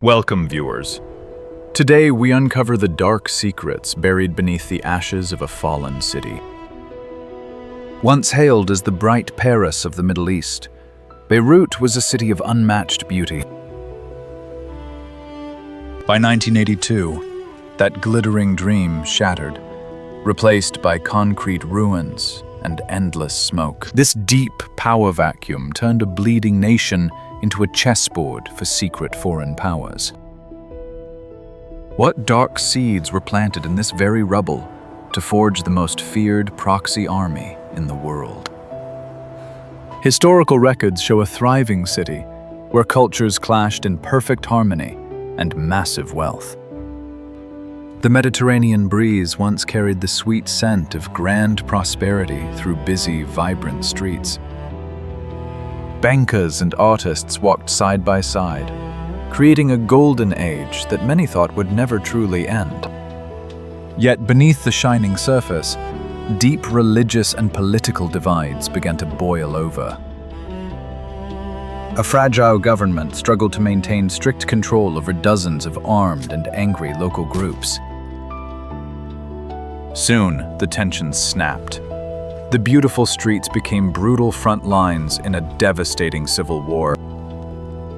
Welcome, viewers. Today we uncover the dark secrets buried beneath the ashes of a fallen city. Once hailed as the bright Paris of the Middle East, Beirut was a city of unmatched beauty. By 1982, that glittering dream shattered, replaced by concrete ruins and endless smoke. This deep power vacuum turned a bleeding nation into a chessboard for secret foreign powers. What dark seeds were planted in this very rubble to forge the most feared proxy army in the world? Historical records show a thriving city where cultures clashed in perfect harmony and massive wealth. The Mediterranean breeze once carried the sweet scent of grand prosperity through busy, vibrant streets. Bankers and artists walked side by side, creating a golden age that many thought would never truly end. Yet beneath the shining surface, deep religious and political divides began to boil over. A fragile government struggled to maintain strict control over dozens of armed and angry local groups. Soon, the tensions snapped. The beautiful streets became brutal front lines in a devastating civil war.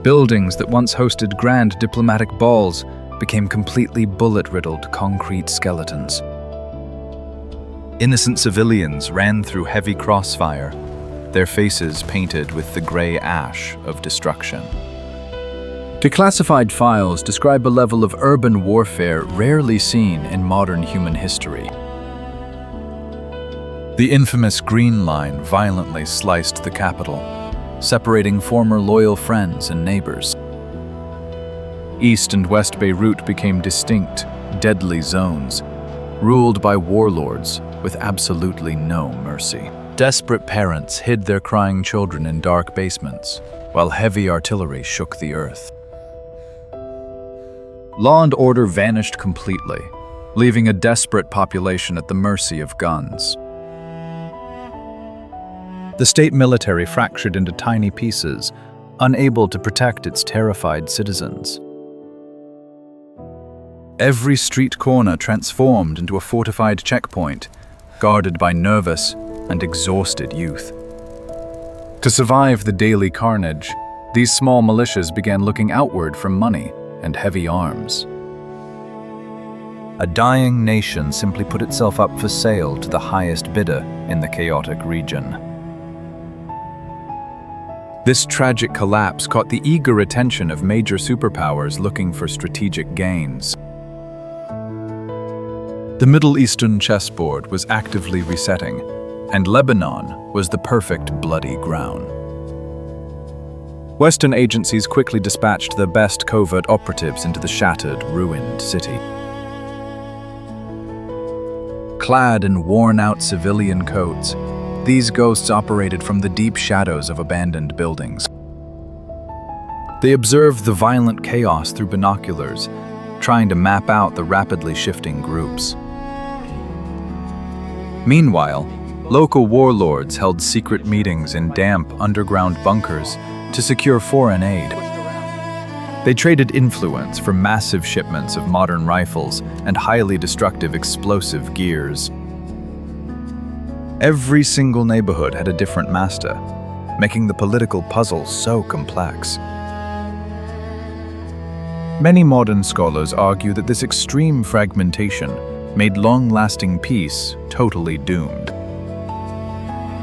Buildings that once hosted grand diplomatic balls became completely bullet-riddled concrete skeletons. Innocent civilians ran through heavy crossfire, their faces painted with the gray ash of destruction. Declassified files describe a level of urban warfare rarely seen in modern human history. The infamous Green Line violently sliced the capital, separating former loyal friends and neighbors. East and West Beirut became distinct, deadly zones, ruled by warlords with absolutely no mercy. Desperate parents hid their crying children in dark basements, while heavy artillery shook the earth. Law and order vanished completely, leaving a desperate population at the mercy of guns. The state military fractured into tiny pieces, unable to protect its terrified citizens. Every street corner transformed into a fortified checkpoint, guarded by nervous and exhausted youth. To survive the daily carnage, these small militias began looking outward for money and heavy arms. A dying nation simply put itself up for sale to the highest bidder in the chaotic region. This tragic collapse caught the eager attention of major superpowers looking for strategic gains. The Middle Eastern chessboard was actively resetting, and Lebanon was the perfect bloody ground. Western agencies quickly dispatched their best covert operatives into the shattered, ruined city. Clad in worn-out civilian coats, these ghosts operated from the deep shadows of abandoned buildings. They observed the violent chaos through binoculars, trying to map out the rapidly shifting groups. Meanwhile, local warlords held secret meetings in damp underground bunkers to secure foreign aid. They traded influence for massive shipments of modern rifles and highly destructive explosive gears. Every single neighborhood had a different master, making the political puzzle so complex. Many modern scholars argue that this extreme fragmentation made long-lasting peace totally doomed.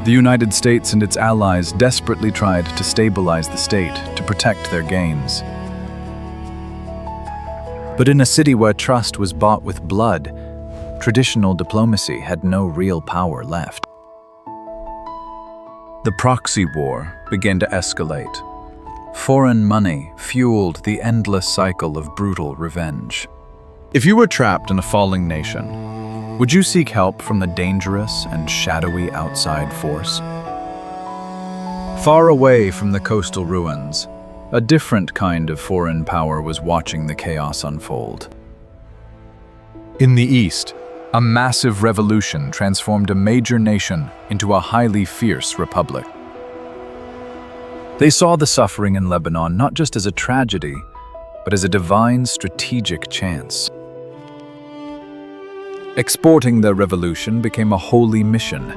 The United States and its allies desperately tried to stabilize the state to protect their gains. But in a city where trust was bought with blood, traditional diplomacy had no real power left. The Proxy War began to escalate. Foreign money fueled the endless cycle of brutal revenge. If you were trapped in a falling nation, would you seek help from the dangerous and shadowy outside force? Far away from the coastal ruins, a different kind of foreign power was watching the chaos unfold. In the East, a massive revolution transformed a major nation into a highly fierce republic. They saw the suffering in Lebanon not just as a tragedy, but as a divine strategic chance. Exporting their revolution became a holy mission,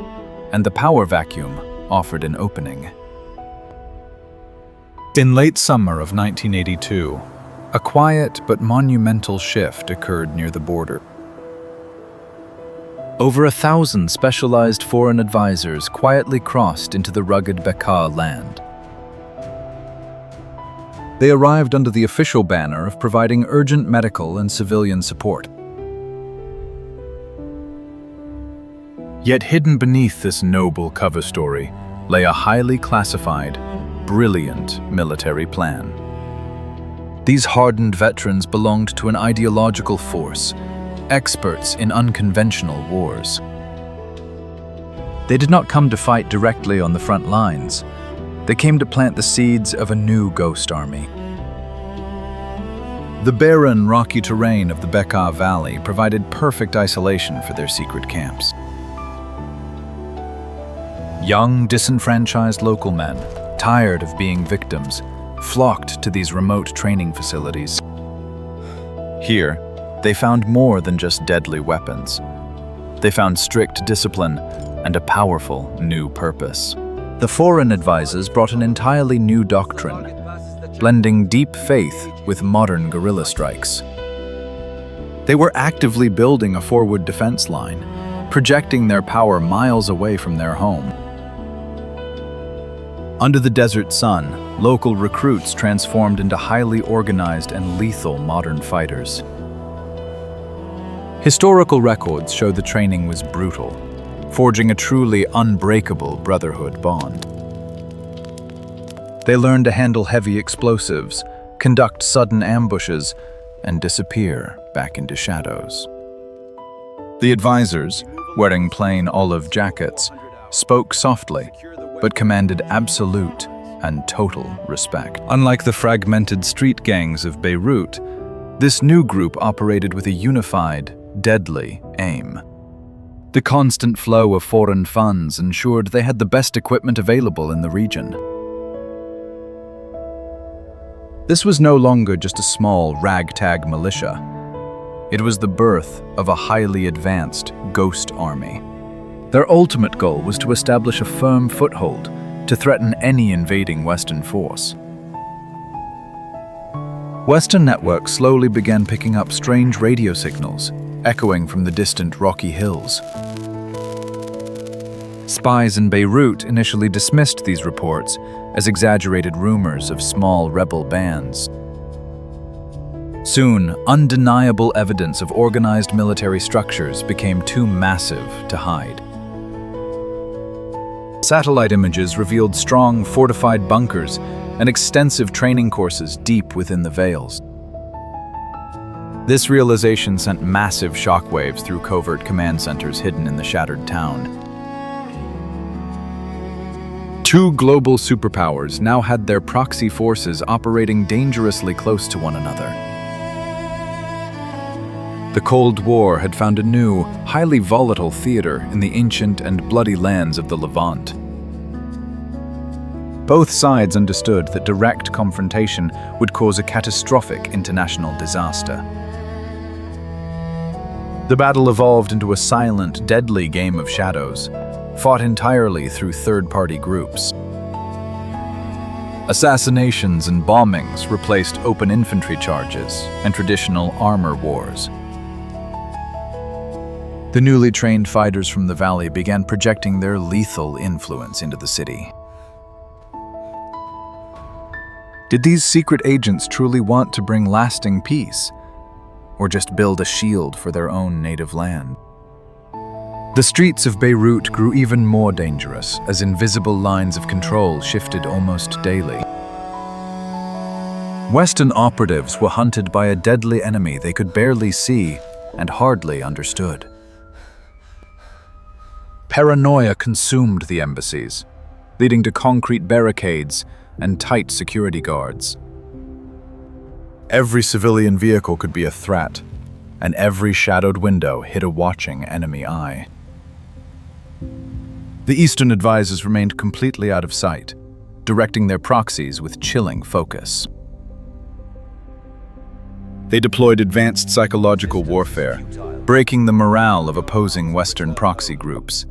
and the power vacuum offered an opening. In late summer of 1982, a quiet but monumental shift occurred near the border. Over 1,000 specialized foreign advisors quietly crossed into the rugged Beqaa land. They arrived under the official banner of providing urgent medical and civilian support. Yet hidden beneath this noble cover story lay a highly classified, brilliant military plan. These hardened veterans belonged to an ideological force, experts in unconventional wars. They did not come to fight directly on the front lines. They came to plant the seeds of a new ghost army. The barren, rocky terrain of the Beqaa Valley provided perfect isolation for their secret camps. Young, disenfranchised local men, tired of being victims, flocked to these remote training facilities. Here, they found more than just deadly weapons. They found strict discipline and a powerful new purpose. The foreign advisors brought an entirely new doctrine, blending deep faith with modern guerrilla strikes. They were actively building a forward defense line, projecting their power miles away from their home. Under the desert sun, local recruits transformed into highly organized and lethal modern fighters. Historical records show the training was brutal, forging a truly unbreakable brotherhood bond. They learned to handle heavy explosives, conduct sudden ambushes, and disappear back into shadows. The advisors, wearing plain olive jackets, spoke softly, but commanded absolute and total respect. Unlike the fragmented street gangs of Beirut, this new group operated with a unified, deadly aim. The constant flow of foreign funds ensured they had the best equipment available in the region. This was no longer just a small ragtag militia. It was the birth of a highly advanced ghost army. Their ultimate goal was to establish a firm foothold to threaten any invading Western force. Western networks slowly began picking up strange radio signals, echoing from the distant rocky hills. Spies in Beirut initially dismissed these reports as exaggerated rumors of small rebel bands. Soon, undeniable evidence of organized military structures became too massive to hide. Satellite images revealed strong, fortified bunkers and extensive training courses deep within the Vales. This realization sent massive shockwaves through covert command centers hidden in the shattered town. Two global superpowers now had their proxy forces operating dangerously close to one another. The Cold War had found a new, highly volatile theater in the ancient and bloody lands of the Levant. Both sides understood that direct confrontation would cause a catastrophic international disaster. The battle evolved into a silent, deadly game of shadows, fought entirely through third-party groups. Assassinations and bombings replaced open infantry charges and traditional armor wars. The newly trained fighters from the valley began projecting their lethal influence into the city. Did these secret agents truly want to bring lasting peace, or just build a shield for their own native land? The streets of Beirut grew even more dangerous as invisible lines of control shifted almost daily. Western operatives were hunted by a deadly enemy they could barely see and hardly understood. Paranoia consumed the embassies, leading to concrete barricades and tight security guards. Every civilian vehicle could be a threat, and every shadowed window hid a watching enemy eye. The Eastern advisors remained completely out of sight, directing their proxies with chilling focus. They deployed advanced psychological warfare, breaking the morale of opposing Western proxy groups.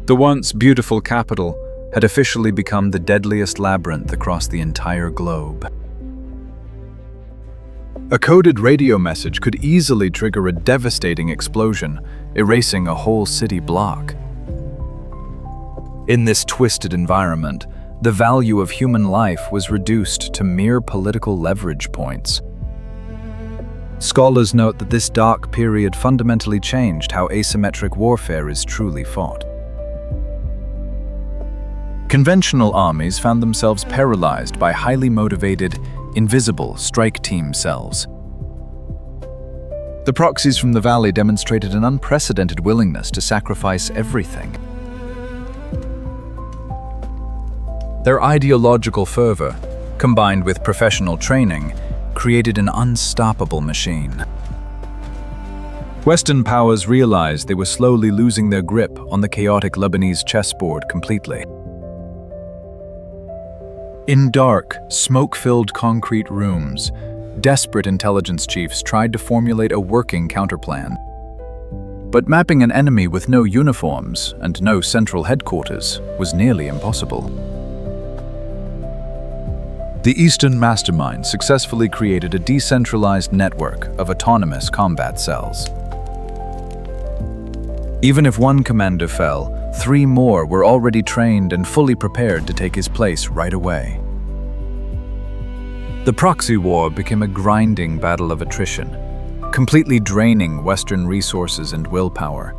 The once beautiful capital had officially become the deadliest labyrinth across the entire globe. A coded radio message could easily trigger a devastating explosion, erasing a whole city block. In this twisted environment, the value of human life was reduced to mere political leverage points. Scholars note that this dark period fundamentally changed how asymmetric warfare is truly fought. Conventional armies found themselves paralyzed by highly motivated, invisible strike team cells. The proxies from the valley demonstrated an unprecedented willingness to sacrifice everything. Their ideological fervor, combined with professional training, created an unstoppable machine. Western powers realized they were slowly losing their grip on the chaotic Lebanese chessboard completely. In dark, smoke-filled concrete rooms, desperate intelligence chiefs tried to formulate a working counterplan. But mapping an enemy with no uniforms and no central headquarters was nearly impossible. The Eastern mastermind successfully created a decentralized network of autonomous combat cells. Even if one commander fell, 3 more were already trained and fully prepared to take his place right away. The proxy war became a grinding battle of attrition, completely draining Western resources and willpower.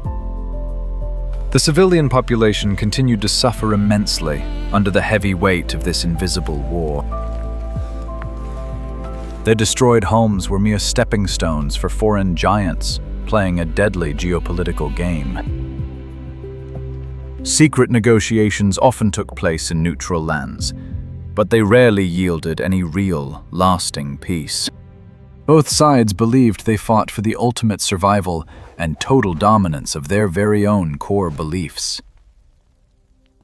The civilian population continued to suffer immensely under the heavy weight of this invisible war. Their destroyed homes were mere stepping stones for foreign giants playing a deadly geopolitical game. Secret negotiations often took place in neutral lands, but they rarely yielded any real, lasting peace. Both sides believed they fought for the ultimate survival and total dominance of their very own core beliefs.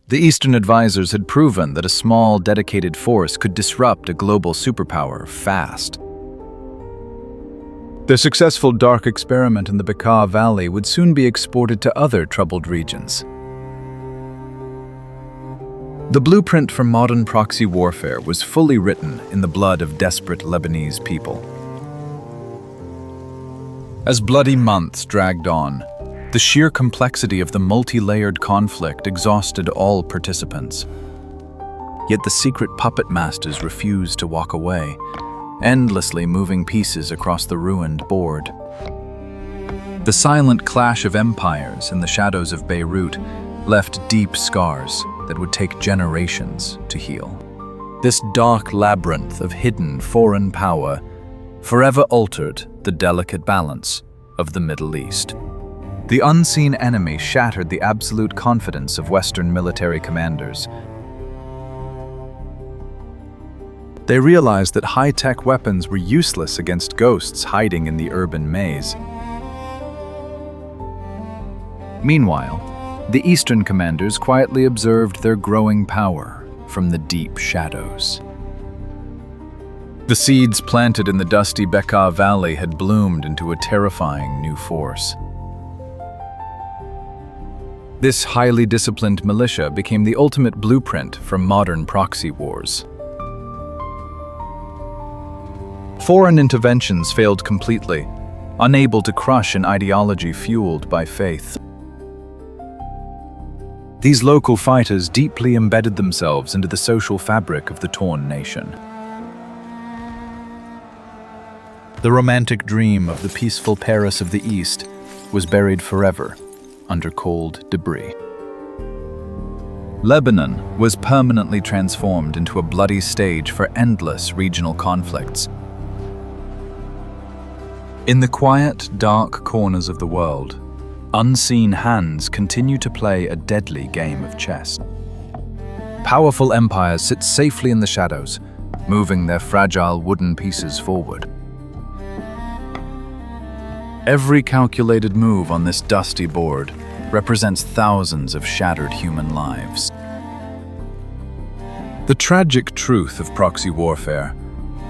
The Eastern advisors had proven that a small, dedicated force could disrupt a global superpower fast. Their successful dark experiment in the Beqaa Valley would soon be exported to other troubled regions. The blueprint for modern proxy warfare was fully written in the blood of desperate Lebanese people. As bloody months dragged on, the sheer complexity of the multi-layered conflict exhausted all participants. Yet the secret puppet masters refused to walk away, endlessly moving pieces across the ruined board. The silent clash of empires in the shadows of Beirut left deep scars that would take generations to heal. This dark labyrinth of hidden foreign power forever altered the delicate balance of the Middle East. The unseen enemy shattered the absolute confidence of Western military commanders. They realized that high-tech weapons were useless against ghosts hiding in the urban maze. Meanwhile, the Eastern commanders quietly observed their growing power from the deep shadows. The seeds planted in the dusty Beqaa Valley had bloomed into a terrifying new force. This highly disciplined militia became the ultimate blueprint for modern proxy wars. Foreign interventions failed completely, unable to crush an ideology fueled by faith. These local fighters deeply embedded themselves into the social fabric of the torn nation. The romantic dream of the peaceful Paris of the East was buried forever under cold debris. Lebanon was permanently transformed into a bloody stage for endless regional conflicts. In the quiet, dark corners of the world, unseen hands continue to play a deadly game of chess. Powerful empires sit safely in the shadows, moving their fragile wooden pieces forward. Every calculated move on this dusty board represents thousands of shattered human lives. The tragic truth of proxy warfare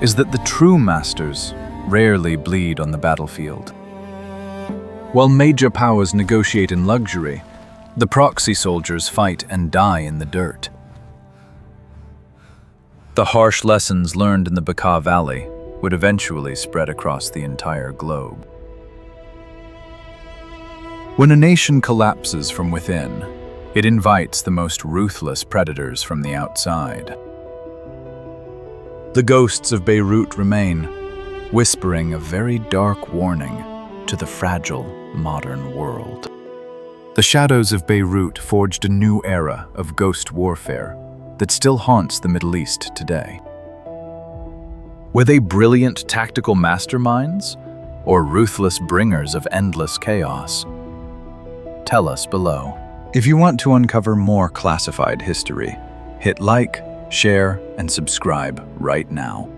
is that the true masters rarely bleed on the battlefield. While major powers negotiate in luxury, the proxy soldiers fight and die in the dirt. The harsh lessons learned in the Beqaa Valley would eventually spread across the entire globe. When a nation collapses from within, it invites the most ruthless predators from the outside. The ghosts of Beirut remain, whispering a very dark warning to the fragile modern world. The shadows of Beirut forged a new era of ghost warfare that still haunts the Middle East today. Were they brilliant tactical masterminds or ruthless bringers of endless chaos? Tell us below. If you want to uncover more classified history, hit like, share, and subscribe right now.